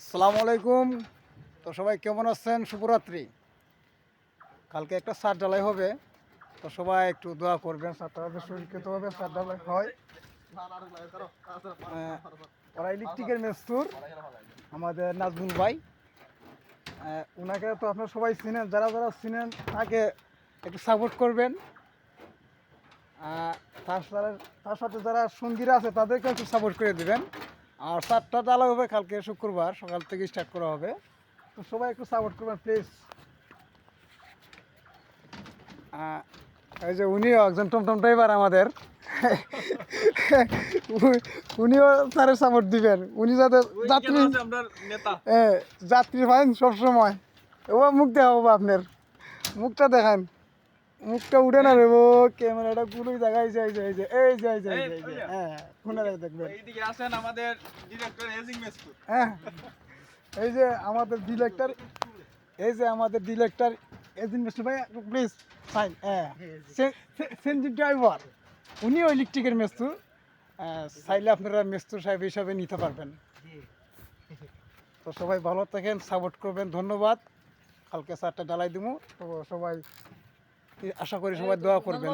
আসসালামু আলাইকুম। তো সবাই কেমন আছেন? শুভরাত্রি। কালকে একটা ছাদ ঢালাই হবে, তো সবাই একটু দোয়া করবেন। ছাদটা হবে সুরক্ষিতভাবে ছাদ ঢালাই হয়। ওরা ইলেকট্রিকের মেস্তুর আমাদের নাজমুল ভাই। ওনাকে তো আপনারা সবাই চিনেন, যারা যারা চিনেন তাকে একটু সাপোর্ট করবেন। আহ, তার সাথে যারা সঙ্গীরা আছে তাদেরকে একটু সাপোর্ট করে দিবেন। আর ছাদটা ঢালাই হবে কালকে শুক্রবার সকাল থেকে স্টার্ট করা হবে, তো সবাই একটু সাপোর্ট করবেন প্লিজ। এই যে উনিও একজন টমটম ড্রাইভার আমাদের। উনিও স্যারের সাপোর্ট দিবেন, উনি যাতে যাত্রী যাত্রী পান সবসময়। ও মুখ দেখাবো আপনার, মুখটা দেখান, মুখটা উঠে না রে, ও ক্যামেরাটা পুরো জায়গায় যাই যাই যে এই যাই যাই যাই যাই হ্যাঁ ফোনে দেখবেন। এইদিকে আসেন আমাদের ডিরেক্টর এজিং মেসকুর। হ্যাঁ এই যে আমাদের ডিরেক্টর, এই যে আমাদের ডিরেক্টর এজেন্ট মিস্টার ভাই প্লিজ সাইন। হ্যাঁ সেনজি ড্রাইভার, উনিও ইলেকট্রিকের মেস্তুর। চাইলে আপনারা মেস্তুর সাহেব হিসাবে নিতে পারবেন। তো সবাই ভালো থাকেন, সাপোর্ট করবেন, ধন্যবাদ। কালকে 4টা ঢালাই দিব, তো সবাই আশা করি সবাই দোয়া করবেন।